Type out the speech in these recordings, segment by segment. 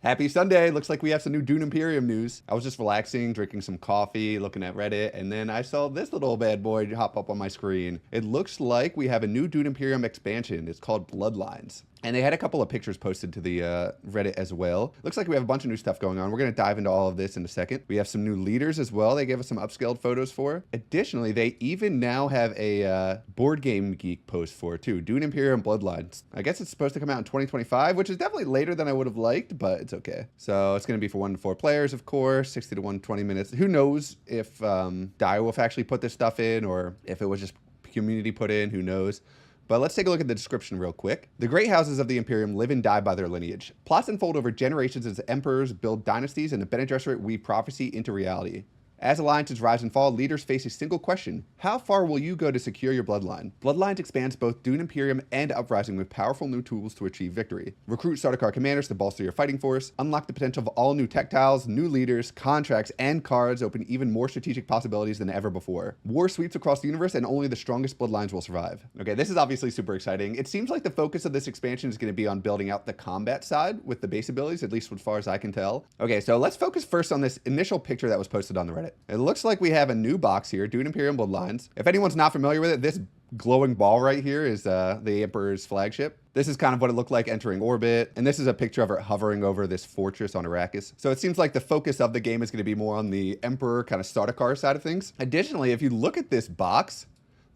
Happy Sunday. Looks like we have some new Dune Imperium news. I was just relaxing, drinking some coffee, looking at Reddit, and then I saw this little bad boy hop up on my screen. It looks like we have a new Dune Imperium expansion. It's called Bloodlines. And they had a couple of pictures posted to the Reddit as well. Looks like we have a bunch of new stuff going on. We're going to dive into all of this in a second. We have some new leaders as well. They gave us some upscaled photos for. Additionally, they even now have a board game geek post for too. Dune Imperium Bloodlines. I guess it's supposed to come out in 2025, which is definitely later than I would have liked, but it's okay. So it's going to be for 1 to 4 players, of course, 60 to 120 minutes. Who knows if Direwolf actually put this stuff in or if it was just community put in, who knows. But let's take a look at the description real quick. The great houses of the Imperium live and die by their lineage. Plots unfold over generations as emperors build dynasties and the Bene Gesserit weave prophecy into reality. As alliances rise and fall, leaders face a single question. How far will you go to secure your bloodline? Bloodlines expands both Dune Imperium and Uprising with powerful new tools to achieve victory. Recruit Sardar commanders to bolster your fighting force, unlock the potential of all new tech tiles, new leaders, contracts, and cards open even more strategic possibilities than ever before. War sweeps across the universe and only the strongest bloodlines will survive. Okay, this is obviously super exciting. It seems like the focus of this expansion is going to be on building out the combat side with the base abilities, at least as far as I can tell. Okay, so let's focus first on this initial picture that was posted on the Reddit. It looks like we have a new box here, Dune Imperium Bloodlines. If anyone's not familiar with it, this glowing ball right here is the Emperor's flagship. This is kind of what it looked like entering orbit, and this is a picture of it hovering over this fortress on Arrakis. So it seems like the focus of the game is going to be more on the Emperor kind of Sardar side of things. Additionally, if you look at this box,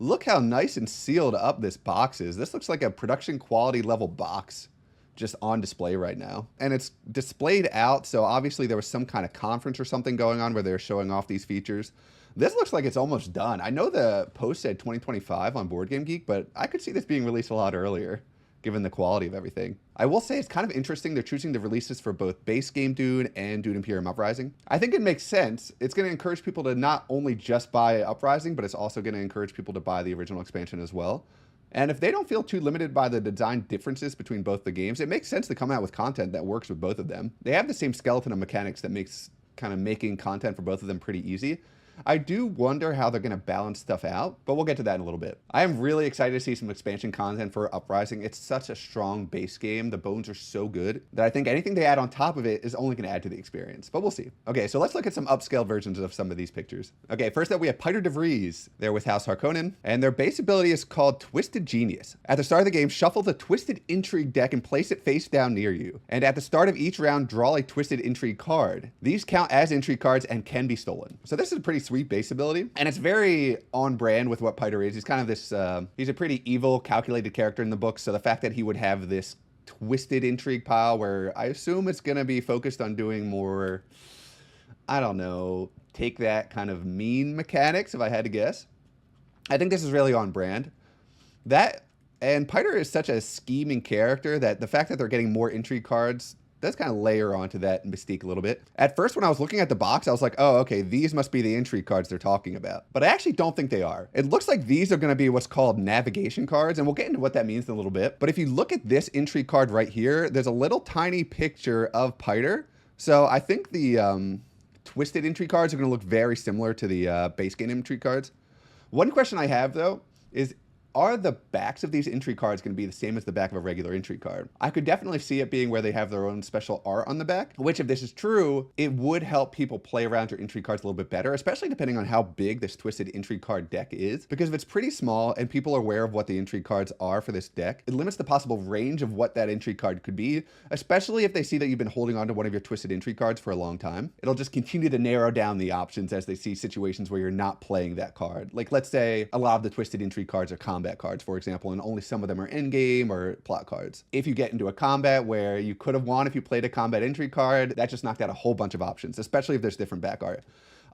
look how nice and sealed up this box is. This looks like a production quality level box just on display right now. And it's displayed out, so obviously there was some kind of conference or something going on where they're showing off these features. This looks like it's almost done. I know the post said 2025 on Board Game Geek, but I could see this being released a lot earlier, given the quality of everything. I will say it's kind of interesting they're choosing to release this for both base game Dune and Dune Imperium Uprising. I think it makes sense. It's going to encourage people to not only just buy Uprising, but it's also going to encourage people to buy the original expansion as well. And if they don't feel too limited by the design differences between both the games, it makes sense to come out with content that works with both of them. They have the same skeleton of mechanics that makes kind of making content for both of them pretty easy. I do wonder how they're going to balance stuff out, but we'll get to that in a little bit. I am really excited to see some expansion content for Uprising. It's such a strong base game. The bones are so good that I think anything they add on top of it is only going to add to the experience, but we'll see. Okay, so let's look at some upscaled versions of some of these pictures. Okay, first up we have Piter de Vries. They're with House Harkonnen, and their base ability is called Twisted Genius. At the start of the game, shuffle the Twisted Intrigue deck and place it face down near you. And at the start of each round, draw a Twisted Intrigue card. These count as intrigue cards and can be stolen. So this is a pretty sweet base ability, and it's very on brand with what Piter is. He's kind of this, he's a pretty evil, calculated character in the book, so the fact that he would have this twisted intrigue pile where I assume it's going to be focused on doing more, I don't know, take that kind of mean mechanics, if I had to guess. I think this is really on brand. And Piter is such a scheming character that the fact that they're getting more intrigue cards does kind of layer onto that mystique a little bit. At first, when I was looking at the box, I was like, oh, okay, these must be the intrigue cards they're talking about. But I actually don't think they are. It looks like these are going to be what's called navigation cards, and we'll get into what that means in a little bit. But if you look at this intrigue card right here, there's a little tiny picture of Piter. So I think the twisted intrigue cards are going to look very similar to the base game intrigue cards. One question I have, though, is are the backs of these intrigue cards going to be the same as the back of a regular intrigue card? I could definitely see it being where they have their own special art on the back, which if this is true, it would help people play around your intrigue cards a little bit better, especially depending on how big this twisted intrigue card deck is. Because if it's pretty small and people are aware of what the intrigue cards are for this deck, it limits the possible range of what that intrigue card could be, especially if they see that you've been holding on to one of your twisted intrigue cards for a long time. It'll just continue to narrow down the options as they see situations where you're not playing that card. Like, let's say a lot of the twisted intrigue cards are combat cards, for example, and only some of them are endgame or plot cards. If you get into a combat where you could have won if you played a combat intrigue card, that just knocked out a whole bunch of options, especially if there's different back art.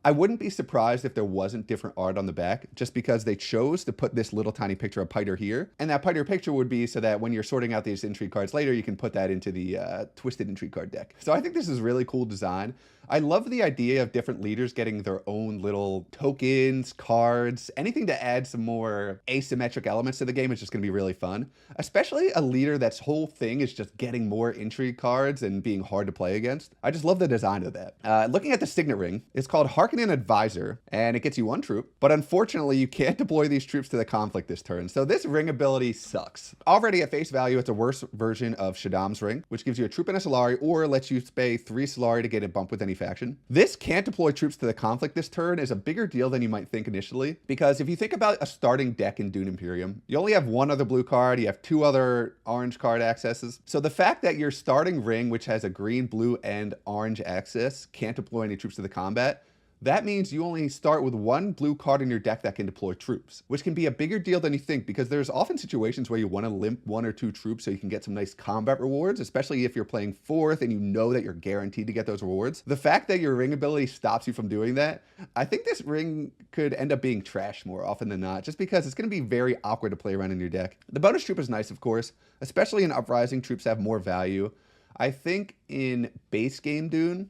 I wouldn't be surprised if there wasn't different art on the back, just because they chose to put this little tiny picture of Piter here. And that Piter picture would be so that when you're sorting out these intrigue cards later, you can put that into the twisted intrigue card deck. So I think this is really cool design. I love the idea of different leaders getting their own little tokens, cards, anything to add some more asymmetric elements to the game is just going to be really fun. Especially a leader that's whole thing is just getting more intrigue cards and being hard to play against. I just love the design of that. Looking at the Signate Ring, it's called Harken unlocking an advisor, and it gets you 1 troop, but unfortunately you can't deploy these troops to the conflict this turn. So this ring ability sucks. Already at face value, it's a worse version of Shaddam's ring, which gives you a troop and a Solari, or lets you pay 3 Solari to get a bump with any faction. This can't deploy troops to the conflict this turn is a bigger deal than you might think initially, because if you think about a starting deck in Dune Imperium, you only have 1 other blue card, you have 2 other orange card accesses. So the fact that your starting ring, which has a green, blue, and orange access, can't deploy any troops to the combat, that means you only start with 1 blue card in your deck that can deploy troops, which can be a bigger deal than you think, because there's often situations where you want to limp 1 or 2 troops so you can get some nice combat rewards, especially if you're playing 4th and you know that you're guaranteed to get those rewards. The fact that your ring ability stops you from doing that, I think this ring could end up being trash more often than not, just because it's going to be very awkward to play around in your deck. The bonus troop is nice, of course, especially in Uprising, troops have more value. I think in base game Dune,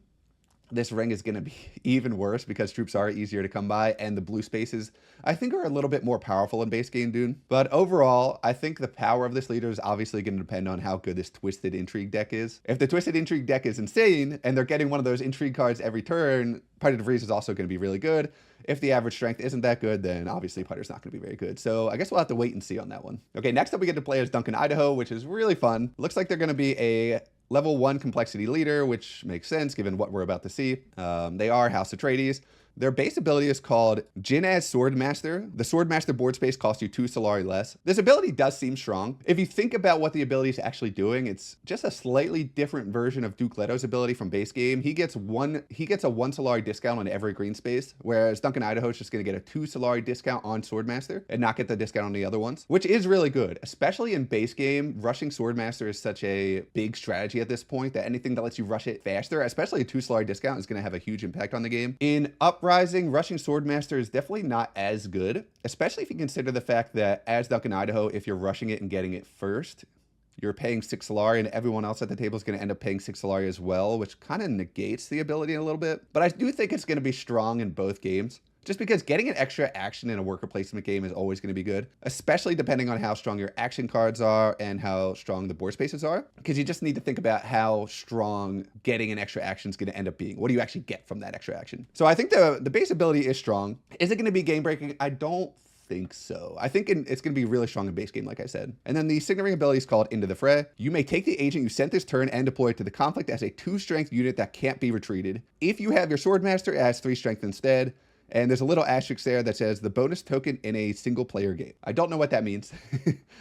this ring is going to be even worse because troops are easier to come by, and the blue spaces, I think, are a little bit more powerful in base game Dune. But overall, I think the power of this leader is obviously going to depend on how good this Twisted Intrigue deck is. If the Twisted Intrigue deck is insane, and they're getting one of those Intrigue cards every turn, Piter de Vries is also going to be really good. If the average strength isn't that good, then obviously Piter's not going to be very good. So I guess we'll have to wait and see on that one. Okay, next up we get to play as Duncan Idaho, which is really fun. Looks like they're going to be a level 1 complexity leader, which makes sense given what we're about to see. They are House Atreides. Their base ability is called Jinaz Swordmaster. The Swordmaster board space costs you 2 Solari less. This ability does seem strong. If you think about what the ability is actually doing, it's just a slightly different version of Duke Leto's ability from base game. He gets a 1 Solari discount on every green space, whereas Duncan Idaho is just going to get a 2 Solari discount on Swordmaster and not get the discount on the other ones, which is really good. Especially in base game, rushing Swordmaster is such a big strategy at this point that anything that lets you rush it faster, especially a 2 Solari discount, is going to have a huge impact on the game. In Uprising, rushing Swordmaster is definitely not as good, especially if you consider the fact that as Duncan Idaho, if you're rushing it and getting it first, you're paying 6 Solari, and everyone else at the table is going to end up paying 6 Solari as well, which kind of negates the ability a little bit. But I do think it's going to be strong in both games, just because getting an extra action in a worker placement game is always going to be good, especially depending on how strong your action cards are and how strong the board spaces are, because you just need to think about how strong getting an extra action is going to end up being. What do you actually get from that extra action? So I think the base ability is strong. Is it going to be game breaking? I don't think so. I think it's going to be really strong in base game, like I said. And then the Signate Ring ability is called Into the Fray. You may take the agent you sent this turn and deploy it to the conflict as a 2 strength unit that can't be retreated. If you have your Swordmaster, it has 3 strength instead. And there's a little asterisk there that says the bonus token in a single player game. I don't know what that means.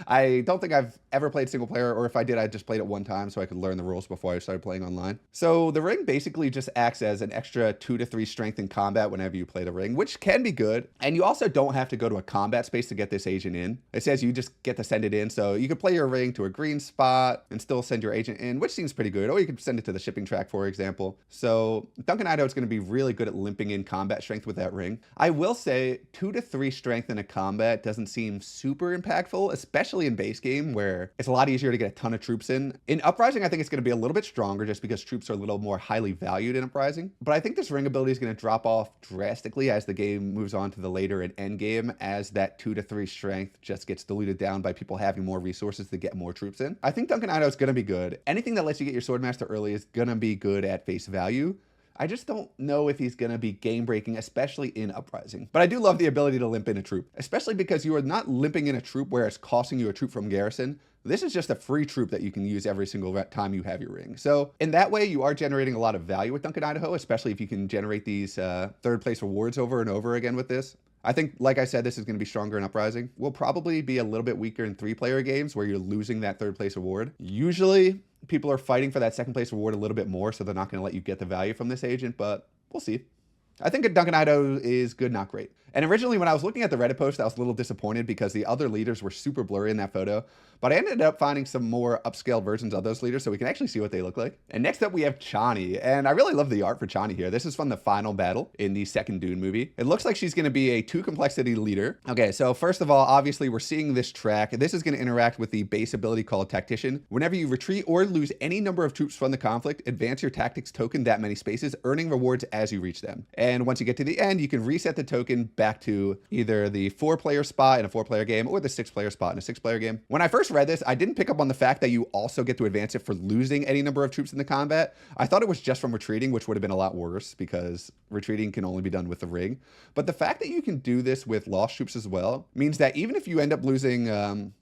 I don't think I've ever played single player, or if I did, I just played it 1 time so I could learn the rules before I started playing online. So the ring basically just acts as an extra 2 to 3 strength in combat whenever you play the ring, which can be good. And you also don't have to go to a combat space to get this agent in. It says you just get to send it in. So you could play your ring to a green spot and still send your agent in, which seems pretty good. Or you could send it to the shipping track, for example. So Duncan Idaho is going to be really good at limping in combat strength with that ring. I will say 2 to 3 strength in a combat doesn't seem super impactful, especially in base game where it's a lot easier to get a ton of troops in. In Uprising, I think it's going to be a little bit stronger just because troops are a little more highly valued in Uprising. But I think this ring ability is going to drop off drastically as the game moves on to the later and end game, as that 2 to 3 strength just gets diluted down by people having more resources to get more troops in. I think Duncan Idaho is going to be good. Anything that lets you get your Swordmaster early is going to be good at face value. I just don't know if he's going to be game-breaking, especially in Uprising. But I do love the ability to limp in a troop, especially because you are not limping in a troop where it's costing you a troop from garrison. This is just a free troop that you can use every single time you have your ring. So in that way, you are generating a lot of value with Duncan Idaho, especially if you can generate these third place rewards over and over again with this. I think, like I said, this is going to be stronger in Uprising. Will probably be a little bit weaker in 3-player games where you're losing that third place award. Usually, people are fighting for that second place award a little bit more, so they're not going to let you get the value from this agent, but we'll see. I think Duncan Idaho is good, not great. And originally, when I was looking at the Reddit post, I was a little disappointed because the other leaders were super blurry in that photo. But I ended up finding some more upscaled versions of those leaders so we can actually see what they look like. And next up, we have Chani. And I really love the art for Chani here. This is from the final battle in the second Dune movie. It looks like she's going to be a 2 complexity leader. Okay, so first of all, obviously, we're seeing this track. This is going to interact with the base ability called Tactician. Whenever you retreat or lose any number of troops from the conflict, advance your tactics token that many spaces, earning rewards as you reach them. And once you get to the end, you can reset the token back to either the 4-player spot in a 4-player game or the 6-player spot in a 6-player game. When I first read this, I didn't pick up on the fact that you also get to advance it for losing any number of troops in the combat. I thought it was just from retreating, which would have been a lot worse because retreating can only be done with the ring. But the fact that you can do this with lost troops as well means that even if you end up losing,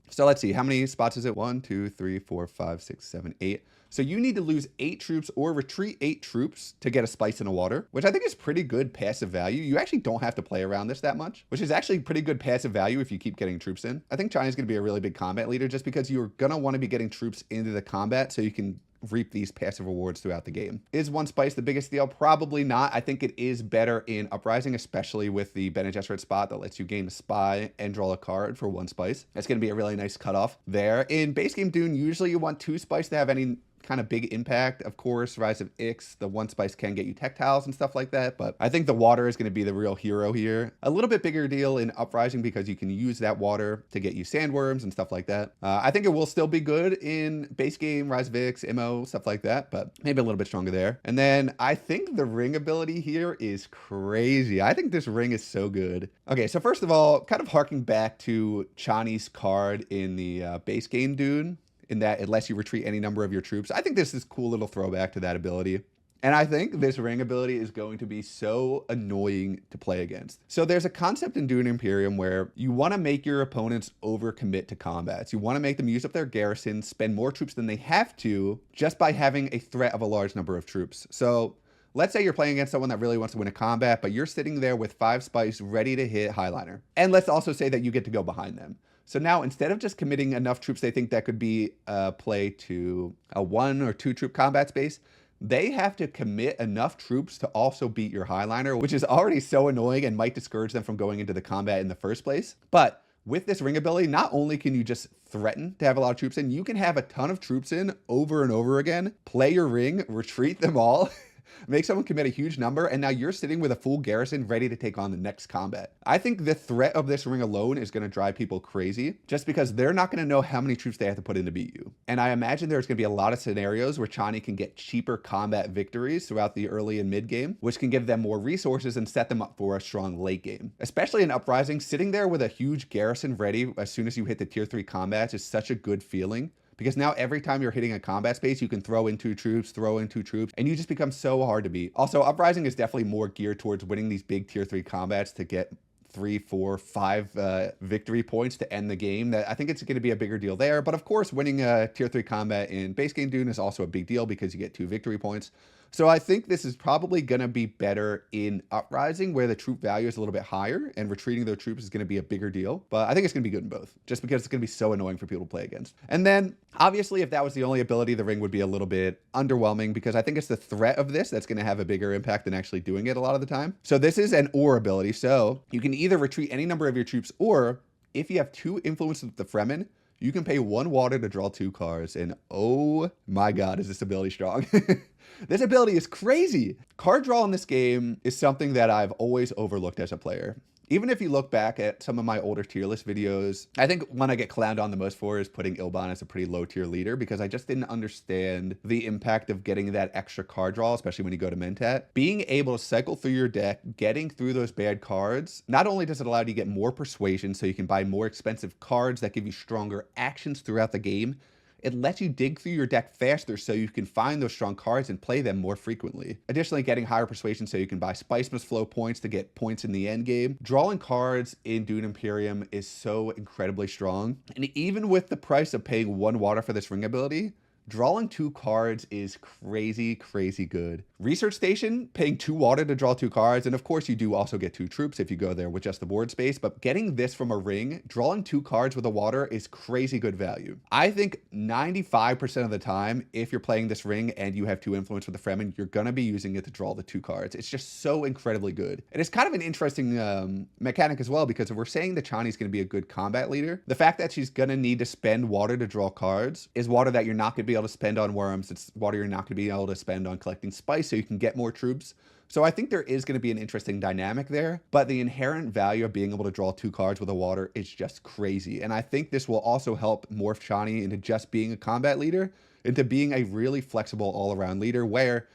so let's see, how many spots is it? 1, 2, 3, 4, 5, 6, 7, 8. So you need to lose 8 troops or retreat 8 troops to get a spice in the water, which I think is pretty good passive value. You actually don't have to play around this that much, which is actually pretty good passive value if you keep getting troops in. I think China's going to be a really big combat leader just because you're going to want to be getting troops into the combat so you can reap these passive rewards throughout the game. Is 1 spice the biggest deal? Probably not. I think it is better in Uprising, especially with the Bene Gesserit spot that lets you gain a spy and draw a card for 1 spice. That's going to be a really nice cutoff there. In base game Dune, usually you want 2 spice to have any kind of big impact. Of course, Rise of Ix, the 1 spice can get you tech tiles and stuff like that, but I think the water is going to be the real hero here. A little bit bigger deal in Uprising because you can use that water to get you sandworms and stuff like that. I think it will still be good in base game, Rise of Ix, MO, stuff like that, but maybe a little bit stronger there. And then I think the ring ability here is crazy. I think this ring is so good. Okay, so first of all, kind of harking back to Chani's card in the base game Dune, in that it lets you retreat any number of your troops. I think this is a cool little throwback to that ability. And I think this ring ability is going to be so annoying to play against. So there's a concept in Dune Imperium where you want to make your opponents overcommit to combats. You want to make them use up their garrison, spend more troops than they have to, just by having a threat of a large number of troops. So let's say you're playing against someone that really wants to win a combat, but you're sitting there with 5 spice ready to hit Highliner. And let's also say that you get to go behind them. So now, instead of just committing enough troops they think that could be play to a 1 or 2 troop combat space, they have to commit enough troops to also beat your Highliner, which is already so annoying and might discourage them from going into the combat in the first place. But with this ring ability, not only can you just threaten to have a lot of troops in, you can have a ton of troops in over and over again, play your ring, retreat them all, make someone commit a huge number, and now you're sitting with a full garrison ready to take on the next combat. I think the threat of this ring alone is going to drive people crazy, just because they're not going to know how many troops they have to put in to beat you. And I imagine there's going to be a lot of scenarios where Chani can get cheaper combat victories throughout the early and mid game, which can give them more resources and set them up for a strong late game. Especially in Uprising, sitting there with a huge garrison ready as soon as you hit the tier 3 combats is such a good feeling. Because now every time you're hitting a combat space, you can throw in 2 troops, and you just become so hard to beat. Also, Uprising is definitely more geared towards winning these big tier 3 combats to get 3, 4, 5 victory points to end the game. That I think it's going to be a bigger deal there. But of course, winning a tier 3 combat in base game Dune is also a big deal because you get 2 victory points. So I think this is probably going to be better in Uprising, where the troop value is a little bit higher and retreating their troops is going to be a bigger deal. But I think it's going to be good in both, just because it's going to be so annoying for people to play against. And then, obviously, if that was the only ability, the ring would be a little bit underwhelming, because I think it's the threat of this that's going to have a bigger impact than actually doing it a lot of the time. So this is an or ability. So you can either retreat any number of your troops, or if you have 2 influence with the Fremen, you can pay 1 water to draw 2 cards. And oh my god, is this ability strong. This ability is crazy. Card draw in this game is something that I've always overlooked as a player. Even if you look back at some of my older tier list videos, I think one I get clowned on the most for is putting Ilban as a pretty low tier leader, because I just didn't understand the impact of getting that extra card draw, especially when you go to Mentat. Being able to cycle through your deck, getting through those bad cards, not only does it allow you to get more persuasion so you can buy more expensive cards that give you stronger actions throughout the game, it lets you dig through your deck faster so you can find those strong cards and play them more frequently. Additionally, getting higher persuasion so you can buy Spice Must Flow points to get points in the end game. Drawing cards in Dune Imperium is so incredibly strong. And even with the price of paying 1 water for this ring ability, drawing 2 cards is crazy, crazy good. Research Station, paying 2 water to draw 2 cards, and of course you do also get 2 troops if you go there with just the board space, but getting this from a ring, drawing 2 cards with a water is crazy good value. I think 95% of the time, if you're playing this ring and you have 2 influence with the Fremen, you're gonna be using it to draw the 2 cards. It's just so incredibly good. And it's kind of an interesting mechanic as well, because if we're saying that Chani's gonna be a good combat leader, the fact that she's gonna need to spend water to draw cards is water that you're not gonna be able to spend on worms. It's water you're not going to be able to spend on collecting spice so you can get more troops. So I think there is going to be an interesting dynamic there, but the inherent value of being able to draw 2 cards with a water is just crazy. And I think this will also help morph Chani into just being a combat leader, into being a really flexible all-around leader, where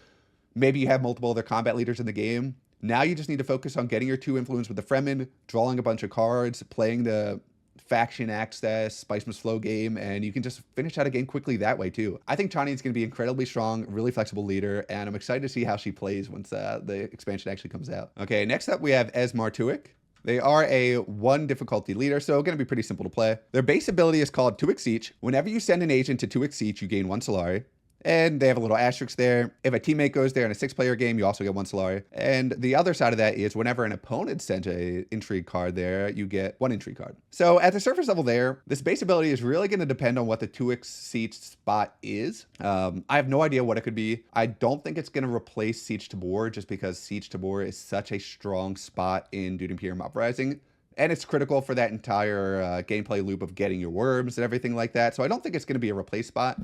maybe you have multiple other combat leaders in the game, Now you just need to focus on getting your 2 influence with the Fremen, drawing a bunch of cards, playing the faction access, Spice Must Flow game, and you can just finish out a game quickly that way too. I think Chani is going to be incredibly strong, really flexible leader, and I'm excited to see how she plays once the expansion actually comes out. Okay, next up we have Esar Tuk. They are a 1 difficulty leader, so going to be pretty simple to play. Their base ability is called 2x each. Whenever you send an agent to 2x each, you gain 1 Solari. And they have a little asterisk there. If a teammate goes there in a 6-player game, you also get 1 Solari. And the other side of that is whenever an opponent sends a intrigue card there, you get 1 intrigue card. So at the surface level there, this base ability is really going to depend on what the 2x siege spot is. I have no idea what it could be. I don't think it's going to replace Siege Tabor just because Siege Tabor is such a strong spot in Dune Imperium Uprising. And it's critical for that entire gameplay loop of getting your worms and everything like that. So I don't think it's going to be a replace spot.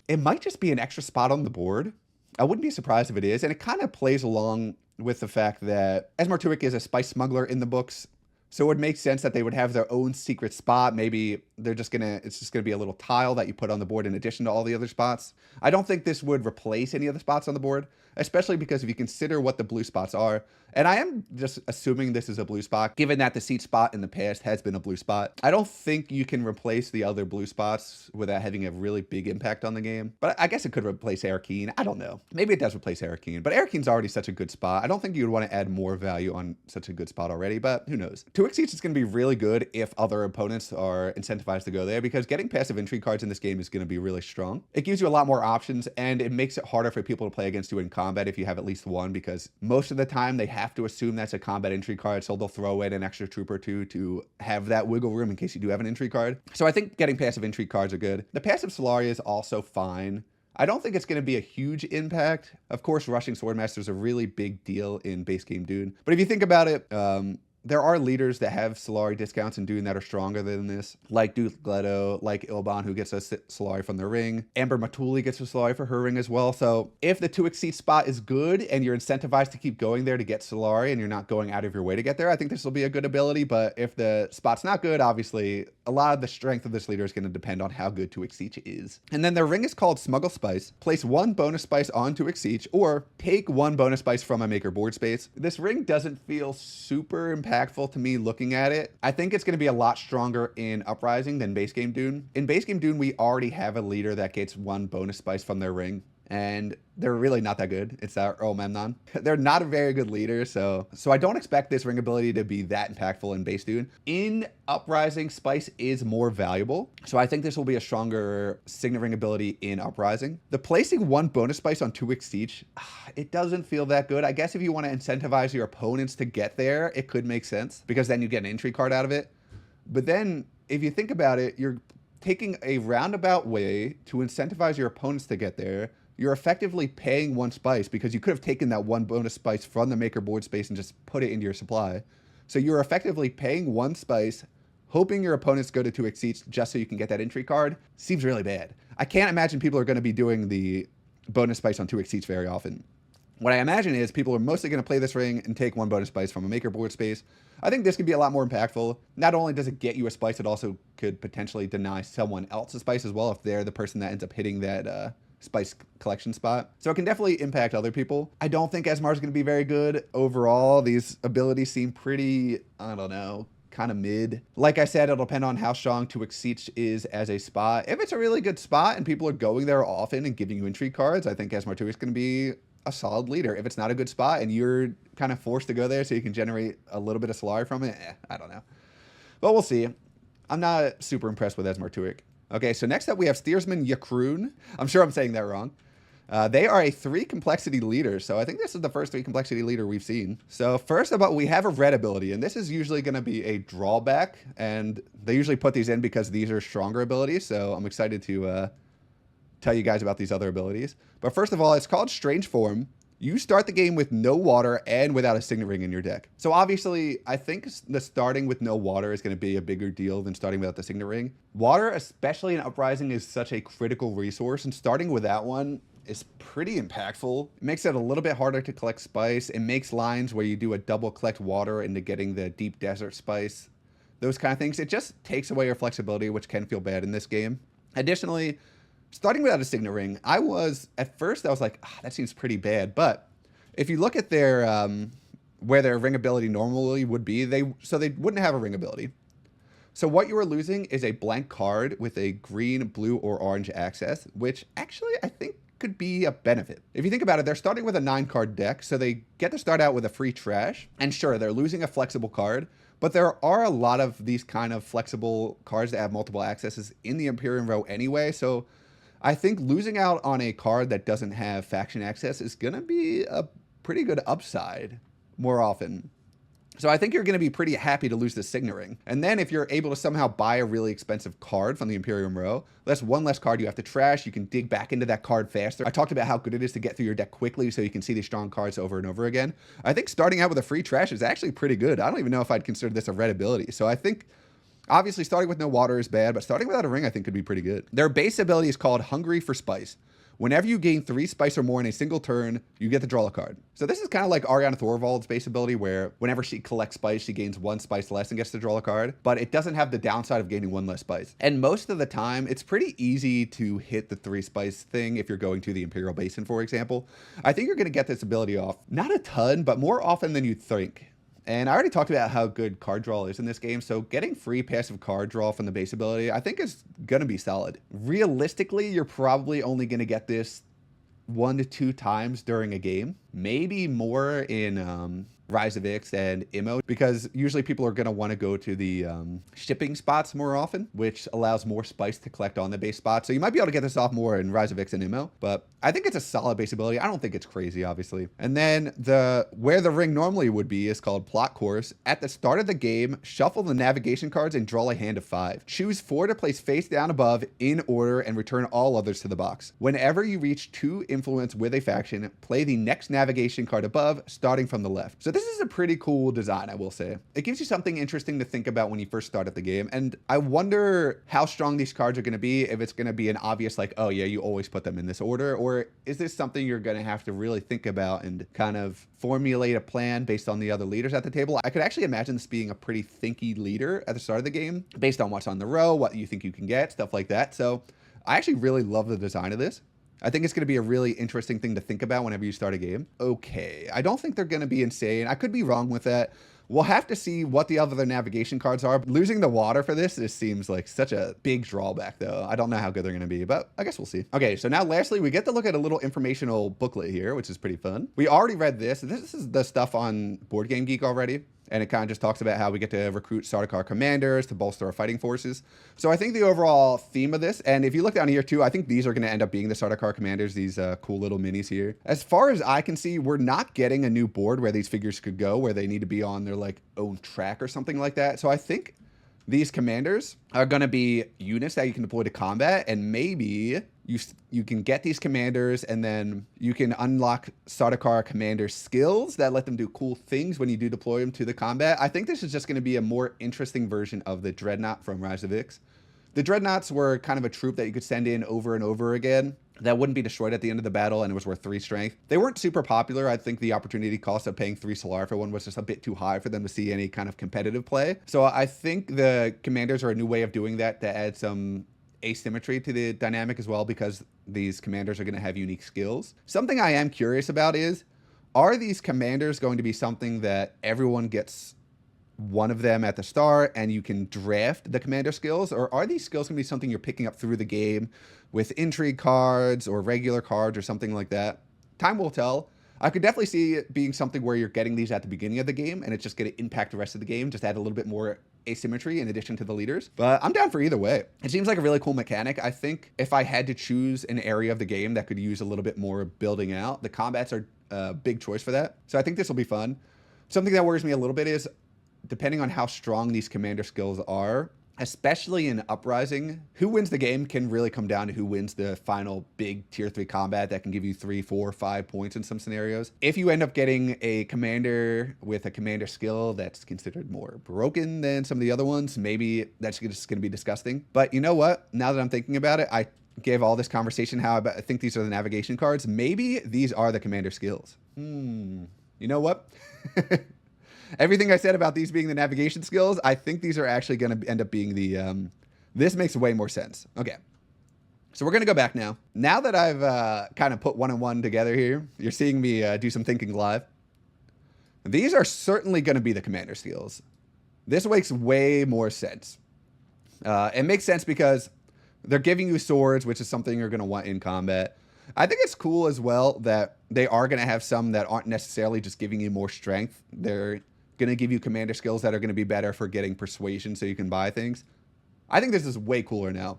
It might just be an extra spot on the board. I wouldn't be surprised if it is. And it kind of plays along with the fact that Esar Tuk is a spice smuggler in the books. So it would make sense that they would have their own secret spot. Maybe it's just gonna be a little tile that you put on the board in addition to all the other spots. I don't think this would replace any of the spots on the board, especially because if you consider what the blue spots are, and I am just assuming this is a blue spot, given that the seat spot in the past has been a blue spot. I don't think you can replace the other blue spots without having a really big impact on the game. But I guess it could replace Arakeen. I don't know. Maybe it does replace Arakeen, but Arakeen's already such a good spot. I don't think you would want to add more value on such a good spot already, but who knows? 2x each is going to be really good if other opponents are incentivized to go there, because getting passive intrigue cards in this game is going to be really strong. It gives you a lot more options, and it makes it harder for people to play against you in combat if you have at least 1, because most of the time they have to assume that's a combat intrigue card, so they'll throw in an extra troop or 2 to have that wiggle room in case you do have an intrigue card. So I think getting passive intrigue cards are good. The passive Solari is also fine. I don't think it's going to be a huge impact. Of course, rushing Swordmaster is a really big deal in base game Dune. But if you think about it, there are leaders that have Solari discounts in Dune that are stronger than this, like Duke Leto, like Ilban, who gets a Solari from their ring. Amber Matuli gets a Solari for her ring as well. So if the 2x seat spot is good and you're incentivized to keep going there to get Solari and you're not going out of your way to get there, I think this will be a good ability. But if the spot's not good, obviously a lot of the strength of this leader is going to depend on how good 2x each is. And then their ring is called Smuggle Spice. Place 1 bonus spice on 2x each, or take 1 bonus spice from a maker board space. This ring doesn't feel super impactful to me looking at it. I think it's going to be a lot stronger in Uprising than base game Dune. In base game Dune, we already have a leader that gets 1 bonus spice from their ring, and they're really not that good. It's our Earl Memnon. They're not a very good leader, so I don't expect this ring ability to be that impactful in base Dune. In Uprising, Spice is more valuable, so I think this will be a stronger Signet Ring ability in Uprising. The placing 1 bonus spice on 2x Siege, it doesn't feel that good. I guess if you want to incentivize your opponents to get there, it could make sense, because then you get an intrigue card out of it. But then, if you think about it, you're taking a roundabout way to incentivize your opponents to get there. You're effectively paying 1 spice, because you could have taken that 1 bonus spice from the maker board space and just put it into your supply. So you're effectively paying 1 spice, hoping your opponents go to 2x each just so you can get that intrigue card. Seems really bad. I can't imagine people are going to be doing the bonus spice on 2x each very often. What I imagine is people are mostly going to play this ring and take 1 bonus spice from a maker board space. I think this could be a lot more impactful. Not only does it get you a spice, it also could potentially deny someone else a spice as well if they're the person that ends up hitting that spice collection spot. So it can definitely impact other people. I don't think Esmar is going to be very good overall. These abilities seem pretty, I don't know, kind of mid. Like I said, it'll depend on how strong 2x Siege is as a spot. If it's a really good spot and people are going there often and giving you intrigue cards, I think Esmar 2 is going to be a solid leader. If it's not a good spot and you're kind of forced to go there so you can generate a little bit of Solari from it, I don't know. But we'll see. I'm not super impressed with Esmar Tuik. Okay, so next up we have Steersman Yakun. I'm sure I'm saying that wrong. They are a 3 complexity leader, so I think this is the first 3 complexity leader we've seen. So first of all, we have a red ability, and this is usually going to be a drawback, and they usually put these in because these are stronger abilities, so I'm excited to tell you guys about these other abilities. But first of all, it's called Strange Form. You start the game with no water and without a Signet Ring in your deck. So obviously, I think the starting with no water is going to be a bigger deal than starting without the Signet Ring. Water, especially in Uprising, is such a critical resource, and starting without one is pretty impactful. It makes it a little bit harder to collect spice. It makes lines where you do a double collect water into getting the deep desert spice. Those kind of things. It just takes away your flexibility, which can feel bad in this game. Additionally, starting without a Signet Ring, at first I was like, that seems pretty bad. But if you look at their where their ring ability normally would be. They wouldn't have a ring ability. So what you are losing is a blank card with a green, blue, or orange access, which actually I think could be a benefit. If you think about it, they're starting with a 9-card deck, so they get to start out with a free trash. And sure, they're losing a flexible card, but there are a lot of these kind of flexible cards that have multiple accesses in the Imperium row anyway, so I think losing out on a card that doesn't have faction access is going to be a pretty good upside more often. So I think you're going to be pretty happy to lose the Signate Ring. And then if you're able to somehow buy a really expensive card from the Imperium row, that's one less card you have to trash. You can dig back into that card faster. I talked about how good it is to get through your deck quickly so you can see these strong cards over and over again. I think starting out with a free trash is actually pretty good. I don't even know if I'd consider this a red ability. So I think obviously starting with no water is bad, but starting without a ring I think could be pretty good. Their base ability is called Hungry for Spice. Whenever you gain 3 spice or more in a single turn, you get to draw a card. So this is kind of like Ariana Thorvald's base ability, where whenever she collects spice, she gains 1 spice less and gets to draw a card, but it doesn't have the downside of gaining 1 less spice. And most of the time, it's pretty easy to hit the 3 spice thing if you're going to the Imperial Basin, for example. I think you're going to get this ability off, not a ton, but more often than you think. And I already talked about how good card draw is in this game, so getting free passive card draw from the base ability, I think is going to be solid. Realistically, you're probably only going to get this 1 to 2 times during a game, maybe more in Rise of Ix and Immo, because usually people are going to want to go to the shipping spots more often, which allows more spice to collect on the base spot. So you might be able to get this off more in Rise of Ix and Immo, but I think it's a solid base ability. I don't think it's crazy, obviously. And then where the ring normally would be is called Plot Course. At the start of the game, shuffle the navigation cards and draw a hand of 5. Choose 4 to place face down above in order and return all others to the box. Whenever you reach 2 influence with a faction, play the next navigation card above, starting from the left. So this is a pretty cool design, I will say. It gives you something interesting to think about when you first start at the game, and I wonder how strong these cards are going to be, if it's going to be an obvious like, oh yeah, you always put them in this order, or is this something you're going to have to really think about and kind of formulate a plan based on the other leaders at the table. I could actually imagine this being a pretty thinky leader at the start of the game, based on what's on the row, what you think you can get, stuff like that. So I actually really love the design of this. I think it's going to be a really interesting thing to think about whenever you start a game. Okay, I don't think they're going to be insane. I could be wrong with that. We'll have to see what the other navigation cards are. Losing the water for this seems like such a big drawback, though. I don't know how good they're going to be, but I guess we'll see. Okay, so now lastly, we get to look at a little informational booklet here, which is pretty fun. We already read this. This is the stuff on Board Game Geek already. And it kind of just talks about how we get to recruit Sardar commanders to bolster our fighting forces. So I think the overall theme of this, and if you look down here too, I think these are going to end up being the Sardar commanders, these cool little minis here. As far as I can see, we're not getting a new board where these figures could go, where they need to be on their like own track or something like that. So I think these commanders are going to be units that you can deploy to combat, and maybe you can get these commanders, and then you can unlock Sardar commander skills that let them do cool things when you do deploy them to the combat. I think this is just going to be a more interesting version of the Dreadnought from Rise of Ix. The Dreadnoughts were kind of a troop that you could send in over and over again that wouldn't be destroyed at the end of the battle, and it was worth 3 strength. They weren't super popular. I think the opportunity cost of paying 3 Solar for one was just a bit too high for them to see any kind of competitive play. So I think the commanders are a new way of doing that to add some asymmetry to the dynamic as well, because these commanders are going to have unique skills. Something I am curious about is, are these commanders going to be something that everyone gets one of them at the start and you can draft the commander skills, or are these skills going to be something you're picking up through the game with intrigue cards or regular cards or something like that? Time will tell. I could definitely see it being something where you're getting these at the beginning of the game and it's just going to impact the rest of the game, just add a little bit more asymmetry in addition to the leaders. But I'm down for either way. It seems like a really cool mechanic. I think if I had to choose an area of the game that could use a little bit more building out, the combats are a big choice for that. So I think this will be fun. Something that worries me a little bit is, depending on how strong these commander skills are, especially in Uprising, who wins the game can really come down to who wins the final big tier 3 combat that can give you 3, 4, 5 points in some scenarios. If you end up getting a commander with a commander skill that's considered more broken than some of the other ones, maybe that's just going to be disgusting. But you know what? Now that I'm thinking about it, I gave all this conversation how I think these are the navigation cards. Maybe these are the commander skills. You know what? Everything I said about these being the navigation skills, I think these are actually going to end up being the, this makes way more sense. Okay. So we're going to go back now. Now that I've kind of put 1 and 1 together here, you're seeing me do some thinking live. These are certainly going to be the commander skills. This makes way more sense. It makes sense because they're giving you swords, which is something you're going to want in combat. I think it's cool as well that they are going to have some that aren't necessarily just giving you more strength. They're going to give you commander skills that are going to be better for getting persuasion so you can buy things. I think this is way cooler now.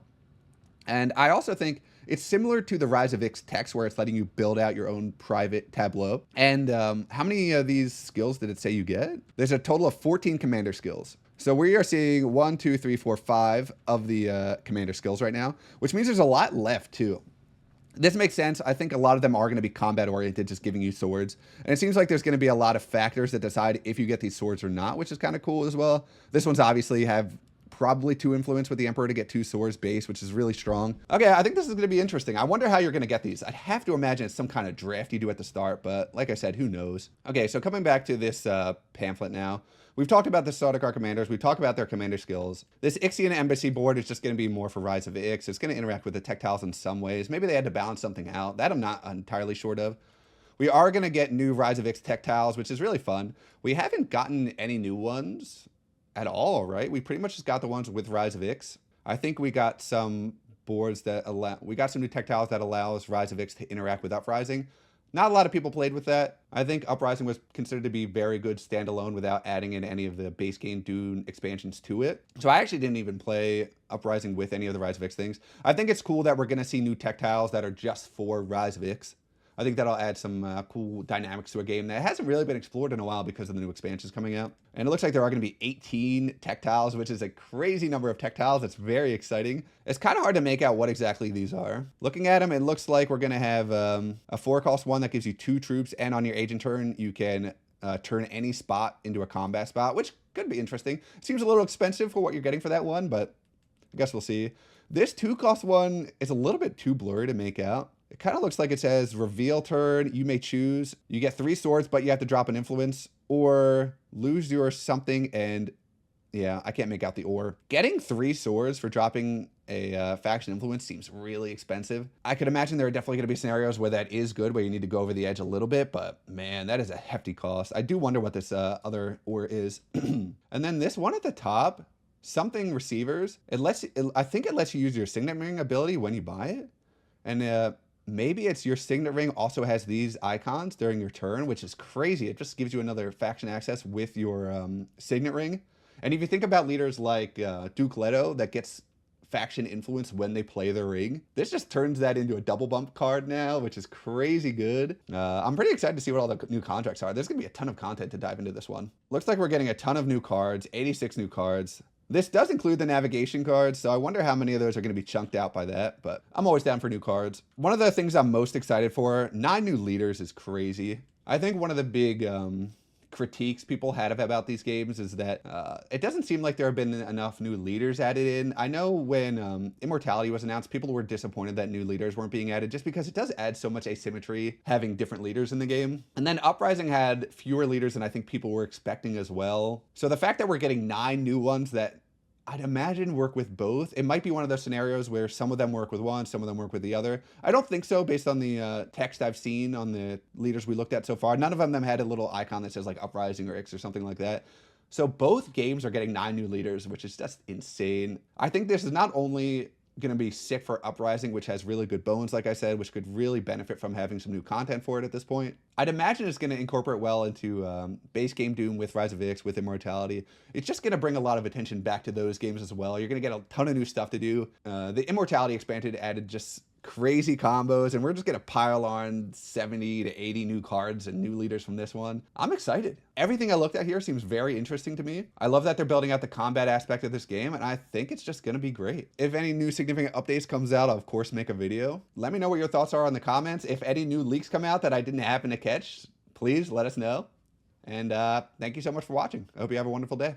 And I also think it's similar to the Rise of Ix text where it's letting you build out your own private tableau. And how many of these skills did it say you get? There's a total of 14 commander skills. So we are seeing 1, 2, 3, 4, 5 of the commander skills right now, which means there's a lot left too. This makes sense. I think a lot of them are going to be combat oriented, just giving you swords. And it seems like there's going to be a lot of factors that decide if you get these swords or not, which is kind of cool as well. This one's obviously have probably 2 influence with the Emperor to get 2 swords base, which is really strong. Okay, I think this is going to be interesting. I wonder how you're going to get these. I'd have to imagine it's some kind of draft you do at the start, but like I said, who knows? Okay, so coming back to this pamphlet now. We've talked about the Sardar commanders. We've talked about their commander skills. This Ixian embassy board is just going to be more for Rise of Ix. It's going to interact with the tech tiles in some ways. Maybe they had to balance something out. That I'm not entirely sure of. We are going to get new Rise of Ix tech tiles, which is really fun. We haven't gotten any new ones at all, right? We pretty much just got the ones with Rise of Ix. I think we got some boards that allow, we got some new tech tiles that allows Rise of Ix to interact with Uprising. Not a lot of people played with that. I think Uprising was considered to be very good standalone without adding in any of the base game Dune expansions to it. So I actually didn't even play Uprising with any of the Rise of Ix things. I think it's cool that we're going to see new tech tiles that are just for Rise of Ix. I think that'll add some cool dynamics to a game that hasn't really been explored in a while because of the new expansions coming out. And it looks like there are going to be 18 tech tiles, which is a crazy number of tech tiles. It's very exciting. It's kind of hard to make out what exactly these are. Looking at them, it looks like we're going to have a 4-cost one that gives you 2 troops, and on your agent turn, you can turn any spot into a combat spot, which could be interesting. It seems a little expensive for what you're getting for that one, but I guess we'll see. This 2-cost one is a little bit too blurry to make out. It kind of looks like it says reveal turn. You may choose. You get 3 swords, but you have to drop an influence or lose your something. And yeah, I can't make out the or. Getting 3 swords for dropping a faction influence seems really expensive. I could imagine there are definitely going to be scenarios where that is good, where you need to go over the edge a little bit, but man, that is a hefty cost. I do wonder what this other or is. And then this one at the top, something receivers. I think it lets you use your Signate Ring ability when you buy it. And maybe it's your Signate Ring also has these icons during your turn, which is crazy. It just gives you another faction access with your Signate Ring. And if you think about leaders like Duke Leto that gets faction influence when they play the ring, this just turns that into a double bump card now, which is crazy good. I'm pretty excited to see what all the new contracts are. There's going to be a ton of content to dive into this one. Looks like we're getting a ton of new cards, 86 new cards. This does include the navigation cards, so I wonder how many of those are going to be chunked out by that, but I'm always down for new cards. One of the things I'm most excited for, 9 new leaders is crazy. I think one of the big critiques people had about these games is that it doesn't seem like there have been enough new leaders added in. I know when Immortality was announced, people were disappointed that new leaders weren't being added just because it does add so much asymmetry having different leaders in the game. And then Uprising had fewer leaders than I think people were expecting as well. So the fact that we're getting 9 new ones that I'd imagine work with both. It might be one of those scenarios where some of them work with one, some of them work with the other. I don't think so based on the text I've seen on the leaders we looked at so far. None of them had a little icon that says like Uprising or Ix or something like that. So both games are getting 9 new leaders, which is just insane. I think this is not only going to be sick for Uprising, which has really good bones, like I said, which could really benefit from having some new content for it at this point. I'd imagine it's going to incorporate well into base game Doom with Rise of Ix, with Immortality. It's just going to bring a lot of attention back to those games as well. You're going to get a ton of new stuff to do. The Immortality expansion added just crazy combos, and we're just going to pile on 70 to 80 new cards and new leaders from this one. I'm excited. Everything I looked at here seems very interesting to me. I love that they're building out the combat aspect of this game, and I think it's just going to be great. If any new significant updates comes out, I'll of course make a video. Let me know what your thoughts are in the comments. If any new leaks come out that I didn't happen to catch, please let us know. And thank you so much for watching. I hope you have a wonderful day.